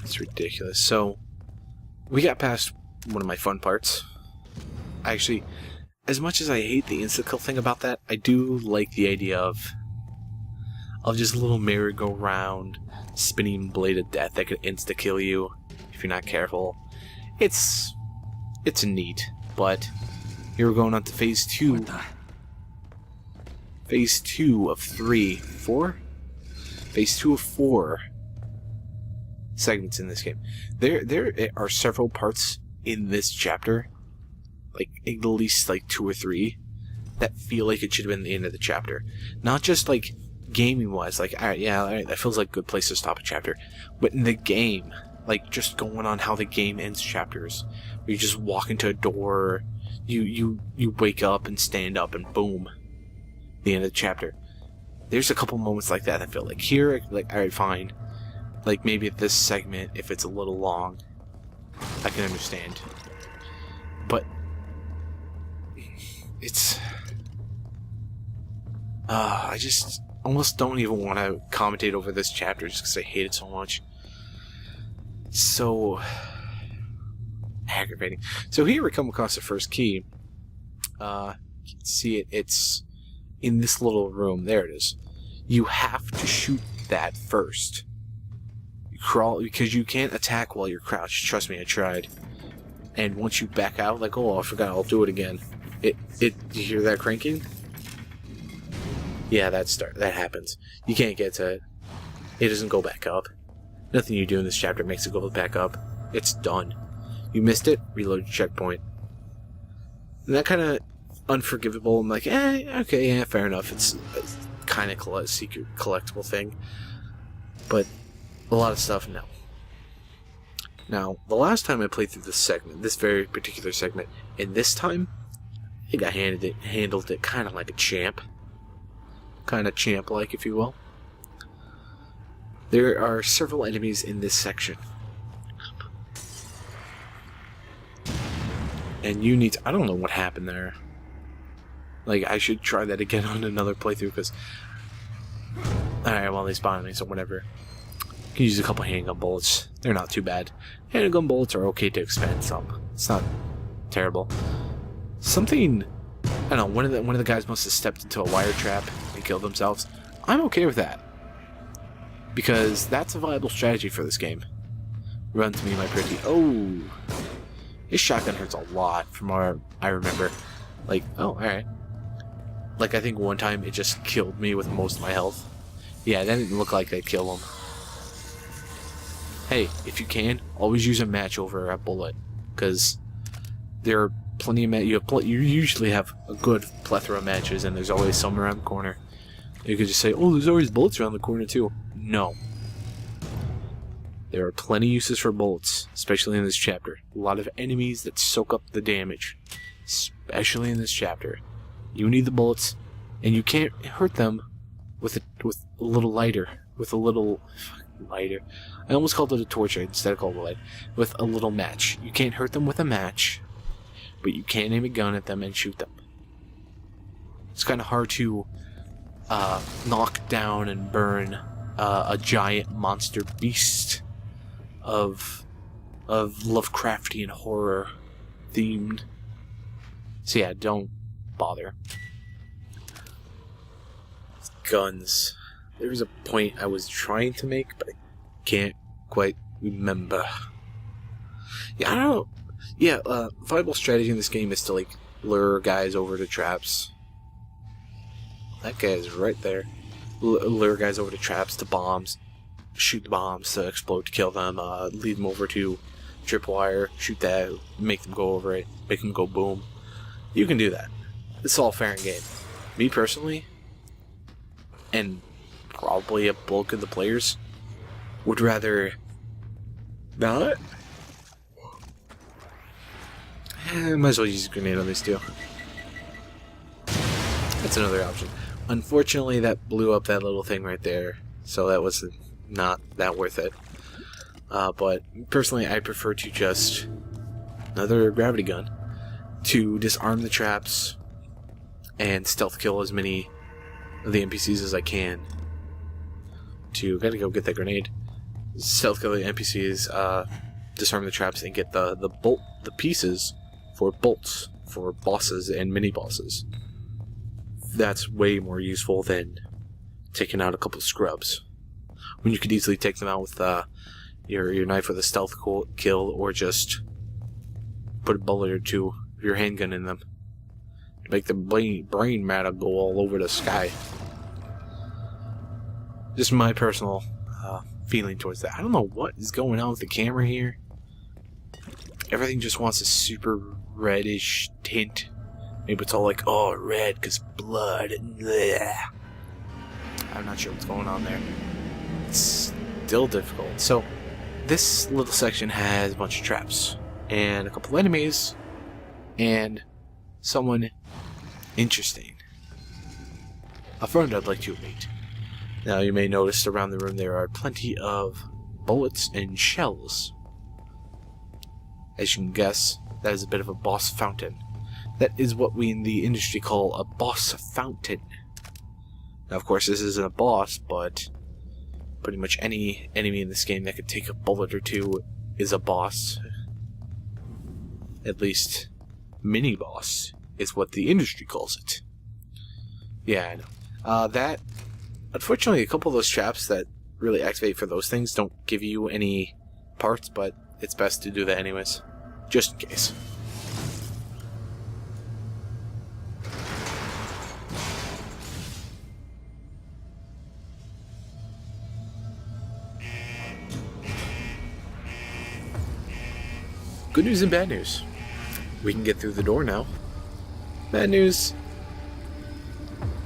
It's ridiculous. So, we got past one of my fun parts. Actually, as much as I hate the insta-kill thing about that, I do like the idea of just a little merry-go-round, spinning blade of death that could insta-kill you if you're not careful. It's neat, but here we're going on to phase 2. Phase 2 of 3. 4? Phase 2 of 4 segments in this game. There are several parts in this chapter, like at least like 2 or 3, that feel like it should have been the end of the chapter. Not just like gaming wise, like alright, that feels like a good place to stop a chapter. But in the game, like just going on how the game ends chapters. Where you just walk into a door, you wake up and stand up and boom. The end of the chapter. There's a couple moments like that I feel like here, like alright, fine. Like maybe at this segment, if it's a little long, I can understand. But it's I just almost don't even want to commentate over this chapter just because I hate it so much. It's so aggravating. So here we come across the first key. You can see it. It's in this little room. There it is. You have to shoot that first. You crawl because you can't attack while you're crouched. Trust me, I tried. And once you back out, like, oh, I forgot, I'll do it again. You hear that cranking? Yeah, that happens. You can't get to it. It doesn't go back up. Nothing you do in this chapter makes it go back up. It's done. You missed it, reload your checkpoint. And that kind of unforgivable. I'm like, okay, yeah, fair enough. It's kind of a secret collectible thing. But a lot of stuff, no. Now, the last time I played through this segment, this very particular segment, and this time, I think I handled it kind of like a champ. Kind of champ-like, if you will. There are several enemies in this section. And you need to... I don't know what happened there. Like, I should try that again on another playthrough, because... Alright, well, they spawned me, so whatever. You can use a couple handgun bullets. They're not too bad. Handgun bullets are okay to expend some. It's not terrible. Something... I don't know, one of the guys must have stepped into a wire trap and killed themselves. I'm okay with that. Because that's a viable strategy for this game. Run to me, my pretty... Oh! His shotgun hurts a lot from what I remember. Like, oh, alright. Like, I think one time it just killed me with most of my health. Yeah, that didn't look like they'd kill him. Hey, if you can, always use a match over a bullet. Because there are plenty of you usually have a good plethora of matches, and there's always some around the corner. You could just say, oh, there's always bullets around the corner too. No. There are plenty of uses for bullets, especially in this chapter. A lot of enemies that soak up the damage, especially in this chapter. You need the bullets, and you can't hurt them with a little lighter. With a little lighter. I almost called it a torch instead of called it a light. With a little match. You can't hurt them with a match, but you can aim a gun at them and shoot them. It's kind of hard to knock down and burn a giant monster beast of Lovecraftian horror themed. So yeah, don't bother. Guns. There was a point I was trying to make, but I can't quite remember. Yeah, I don't know. Yeah, viable strategy in this game is to, like, lure guys over to traps. That guy is right there. Lure guys over to traps, to bombs. Shoot the bombs to explode to kill them. Lead them over to tripwire. Shoot that. Make them go over it. Make them go boom. You can do that. It's all fair and game. Me personally, and probably a bulk of the players, would rather not. Might as well use a grenade on this too. That's another option. Unfortunately, that blew up that little thing right there, so that was not that worth it. But personally, I prefer to just another gravity gun to disarm the traps and stealth kill as many of the NPCs as I can. Gotta go get that grenade. stealth kill the NPCs, disarm the traps, and get the pieces for bolts for bosses and mini bosses. That's way more useful than taking out a couple of scrubs, when you could easily take them out with your knife with a stealth kill, or just put a bullet or two of your handgun in them. Make the brain matter go all over the sky. Just my personal feeling towards that. I don't know what is going on with the camera here. Everything just wants a super reddish tint. Maybe it's all like, oh, red because blood. Bleh. I'm not sure what's going on there. It's still difficult. So, this little section has a bunch of traps, and a couple of enemies, and someone interesting. A friend I'd like to meet. Now, you may notice around the room there are plenty of bullets and shells. As you can guess, that is a bit of a boss fountain. That is what we in the industry call a boss fountain. Now, of course, this isn't a boss, but pretty much any enemy in this game that could take a bullet or two is a boss. At least, mini-boss is what the industry calls it. Yeah, I know. Unfortunately, a couple of those traps that really activate for those things don't give you any parts, but it's best to do that anyways, just in case. Good news and bad news. We can get through the door now. Bad news.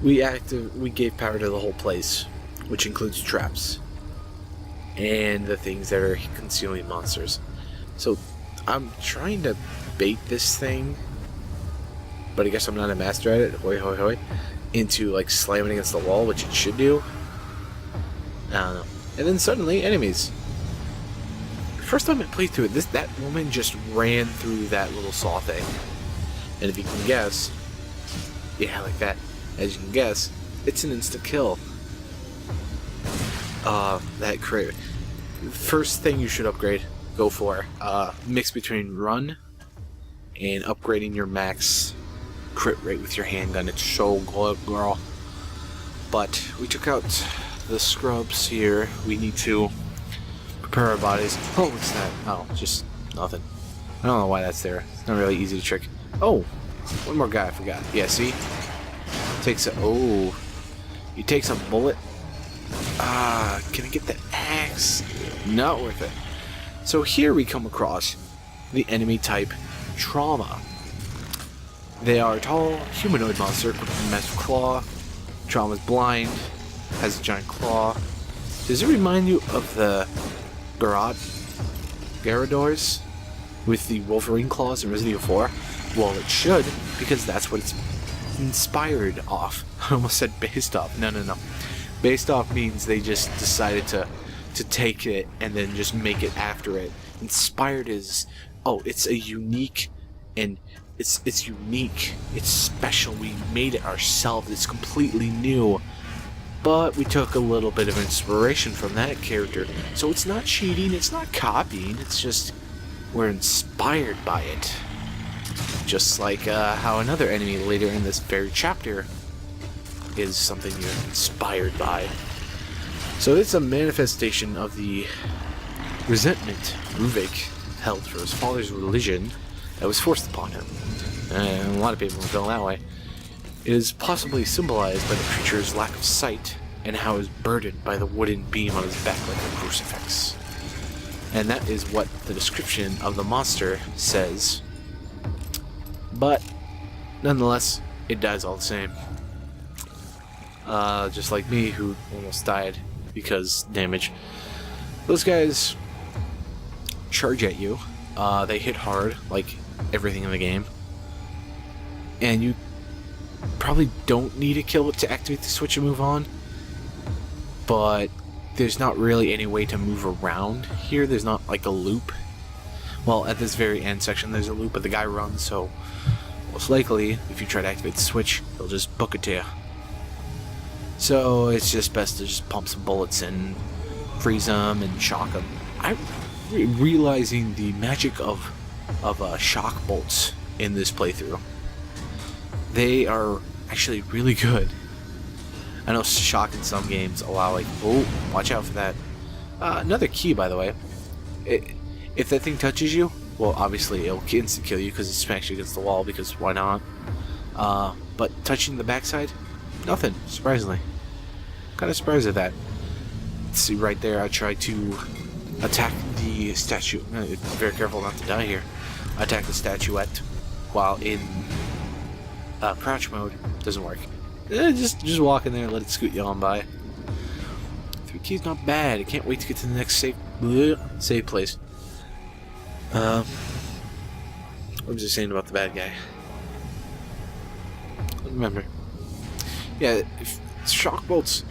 We gave power to the whole place, which includes traps and the things that are concealing monsters. So I'm trying to bait this thing, but I guess I'm not a master at it. Hoi hoi hoi. Into like slamming against the wall, which it should do. I don't know. And then suddenly enemies. First time I played through it, that woman just ran through that little saw thing. And if you can guess, yeah, like that. As you can guess, it's an insta kill. First thing you should upgrade, go for mix between run and upgrading your max crit rate with your handgun. It's so good, girl. But we took out the scrubs here. We need to prepare our bodies. Oh, what's that? Oh, just nothing. I don't know why that's there. It's not really easy to trick. Oh, one more guy I forgot. Yeah, see? He takes a bullet. Can I get the axe? Not worth it. So here we come across the enemy type Trauma. They are a tall, humanoid monster with a massive claw. Trauma's blind, has a giant claw. Does it remind you of the Gyarados with the Wolverine claws in Resident Evil 4? Well, it should, because that's what it's inspired off. I almost said based off. No. Based off means they just decided to take it and then just make it after it. Inspired is, it's a unique, and it's unique. It's special. We made it ourselves. It's completely new. But we took a little bit of inspiration from that character. So it's not cheating, it's not copying, it's just we're inspired by it. Just like how another enemy later in this very chapter is something you're inspired by. So it's a manifestation of the resentment Ruvik held for his father's religion that was forced upon him. And a lot of people feel that way. It is possibly symbolized by the creature's lack of sight and how he is burdened by the wooden beam on his back like a crucifix. And that is what the description of the monster says. But, nonetheless, it dies all the same. Just like me, who almost died because damage. Those guys charge at you. They hit hard, like everything in the game. And you probably don't need a kill to activate the switch and move on. But there's not really any way to move around here. There's not like a loop. Well, at this very end section there's a loop, but the guy runs, so most likely, if you try to activate the switch, he'll just book it to you. So it's just best to just pump some bullets and freeze them and shock them. I'm realizing the magic of shock bolts in this playthrough. They are actually really good. I know shock in some games allow like, oh, watch out for that. Another key, by the way. If that thing touches you, well, obviously it'll instant kill you because it smacks you against the wall, because why not? But touching the backside, nothing, surprisingly. Kind of surprised at that. Let's see, right there, I tried to attack the statue. Very careful not to die here. Attack the statuette while in crouch mode. Doesn't work. Just walk in there and let it scoot you on by. 3 keys, not bad. I can't wait to get to the next save place. What was I saying about the bad guy? I don't remember. Yeah, shock bolts.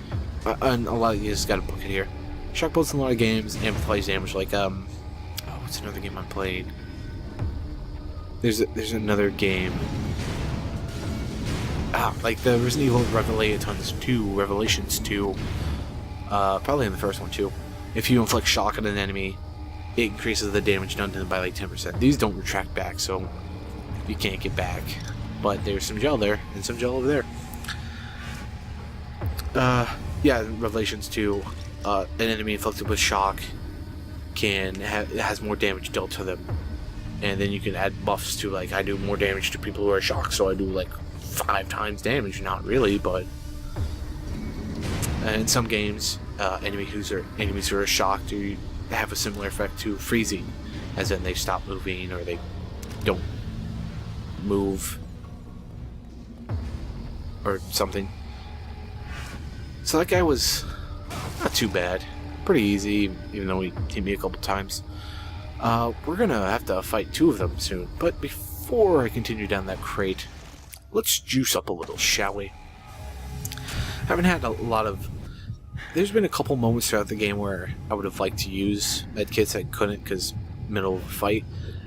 And a lot of you just got a book it here. Shock bolts in a lot of games amplifies damage. Like what's another game I played? There's another game. Like the Resident Evil Revelations 2. Probably in the first one too. If you inflict shock on an enemy, it increases the damage done to them by like 10%. These don't retract back, so you can't get back. But there's some gel there, and some gel over there. Yeah, Revelations 2, an enemy inflicted with shock has more damage dealt to them. And then you can add buffs to, like, I do more damage to people who are shocked, so I do like 5 times damage. Not really, but in some games, enemies who are shocked have a similar effect to freezing, as in they stop moving or they don't move or something. So that guy was not too bad, pretty easy, even though he hit me a couple times. We're gonna have to fight 2 of them soon, but before I continue down that crate, let's juice up a little, shall we? Haven't had a lot of... There's been a couple moments throughout the game where I would have liked to use medkits. I couldn't because middle of a fight,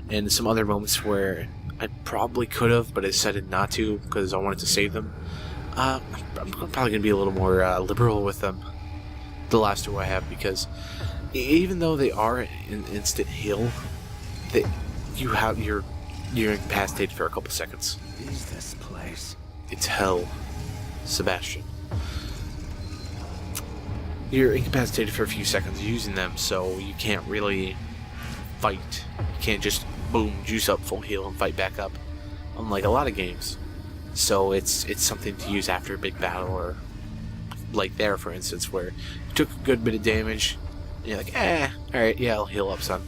and some other moments where I probably could have, but I decided not to because I wanted to save them. I'm probably going to be a little more liberal with them, the last 2 I have, because even though they are an instant heal, you're incapacitated for a couple seconds. Is this place? It's hell, Sebastian. You're incapacitated for a few seconds using them, so you can't really fight. You can't just boom, juice up, full heal, and fight back up, unlike a lot of games. So it's something to use after a big battle, or like there, for instance, where you took a good bit of damage, and you're like, alright, yeah, I'll heal up some.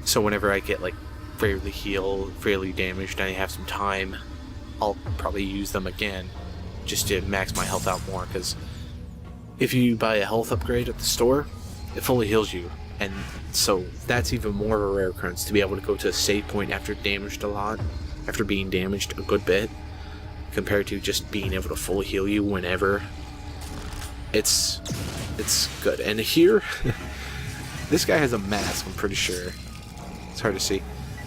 So whenever I get like fairly healed, fairly damaged, and I have some time, I'll probably use them again, just to max my health out more, because if you buy a health upgrade at the store, it fully heals you, and so that's even more of a rare occurrence, to be able to go to a save point after damaged a lot, after being damaged a good bit, compared to just being able to fully heal you whenever. It's good. And here, this guy has a mask, I'm pretty sure. It's hard to see.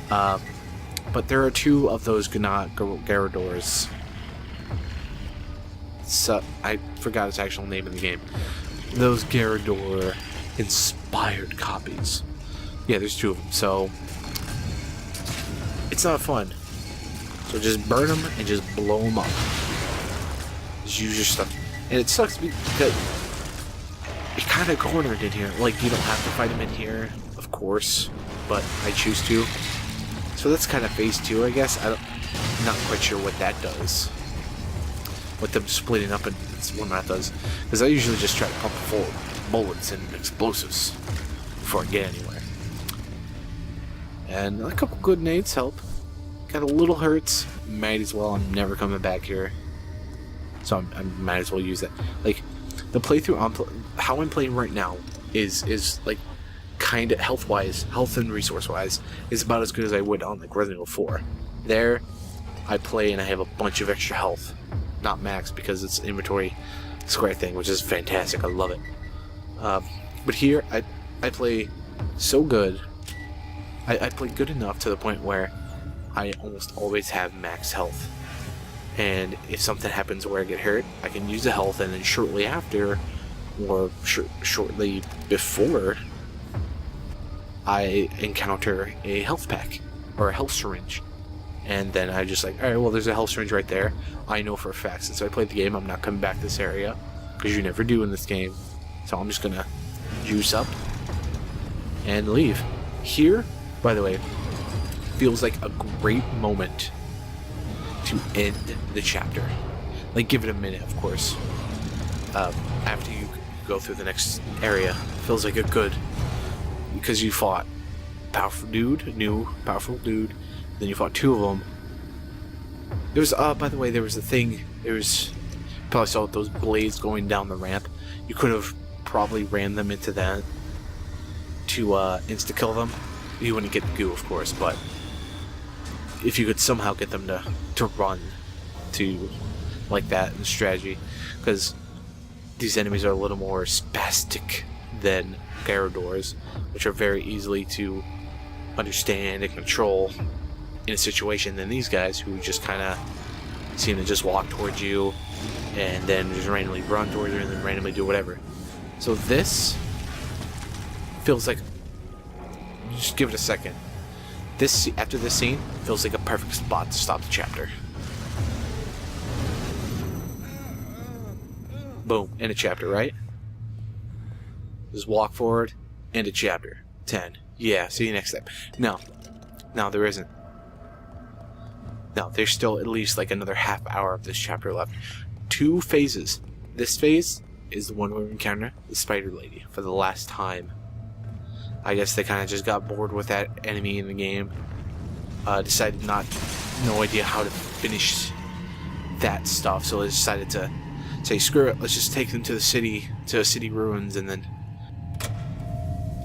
But there are 2 of those Garradors. So, I forgot its actual name in the game. Those Garrador inspired copies. Yeah, there's 2 of them, so it's not fun. So just burn them and just blow them up. Just use your stuff. And it sucks because you're kind of cornered in here. Like, you don't have to fight them in here, of course, but I choose to. So that's kind of phase 2, I guess. I'm not quite sure what that does. What them splitting up and what that does. Because I usually just try to pump full of bullets and explosives before I get anywhere. And a couple good nades help. Got a little hurts. Might as well. I'm never coming back here. So I might as well use that. Like, the playthrough, how I'm playing right now is like, kind of health-wise, health and resource-wise, is about as good as I would on like Resident Evil 4. There, I play and I have a bunch of extra health. Not max, because it's an inventory square thing, which is fantastic. I love it. But here, I play so good. I play good enough to the point where I almost always have max health. And if something happens where I get hurt, I can use the health, and then shortly after, or shortly before, I encounter a health pack or a health syringe. And then I just like, alright, well, there's a health syringe right there. I know for a fact, since I played the game, I'm not coming back to this area, because you never do in this game. So I'm just gonna juice up and leave. Here, by the way, feels like a great moment to end the chapter. Like, give it a minute, of course. After you go through the next area, feels like a good, because you fought powerful dude, new powerful dude. Then you fought two of them. There was, by the way, there was a thing. There was, probably saw those blades going down the ramp. You could have probably ran them into that to insta kill them. You wouldn't get the goo, of course, but if you could somehow get them to run to like that in strategy, because these enemies are a little more spastic than Gyarados, which are very easily to understand and control in a situation than these guys, who just kind of seem to just walk towards you and then just randomly run towards you and then randomly do whatever. So this feels like, just give it a second. This, after this scene, feels like a perfect spot to stop the chapter. Boom, end a chapter, right? Just walk forward, end a chapter. 10. Yeah, see you next time. No, there isn't. No, there's still at least like another half hour of this chapter left. 2 phases. This phase is the one where we encounter the spider lady for the last time. I guess they kind of just got bored with that enemy in the game. Decided no idea how to finish that stuff, so they decided to say, screw it, let's just take them to the city, to city ruins, and then...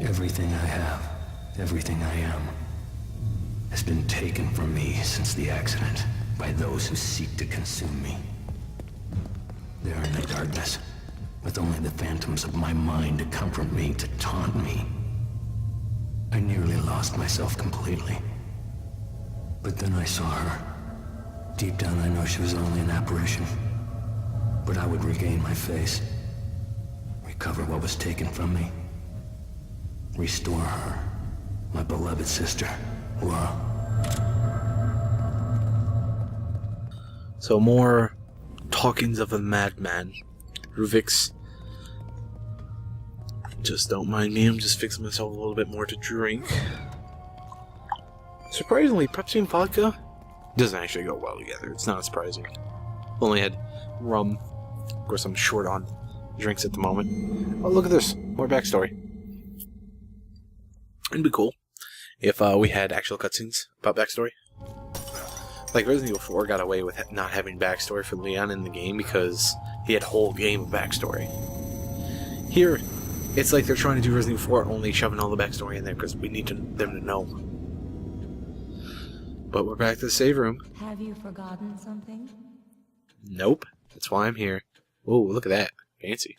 Everything I have, everything I am, has been taken from me since the accident by those who seek to consume me. There in the darkness, with only the phantoms of my mind to comfort me, to taunt me. I nearly lost myself completely. But then I saw her. Deep down I know she was only an apparition. But I would regain my face, recover what was taken from me, restore her, my beloved sister, Laura. So more talkings of a madman. Ruvix. Just don't mind me, I'm just fixing myself a little bit more to drink. Surprisingly, Pepsi and vodka doesn't actually go well together. It's not surprising. Only had rum. Of course, I'm short on drinks at the moment. Oh, look at this. More backstory. It'd be cool if we had actual cutscenes about backstory. Like, Resident Evil 4 got away with not having backstory for Leon in the game because he had a whole game of backstory. Here, it's like they're trying to do Resident Evil 4, only shoving all the backstory in there because we need them to know. But we're back to the save room. Have you forgotten something? Nope. That's why I'm here. Oh, look at that. Fancy.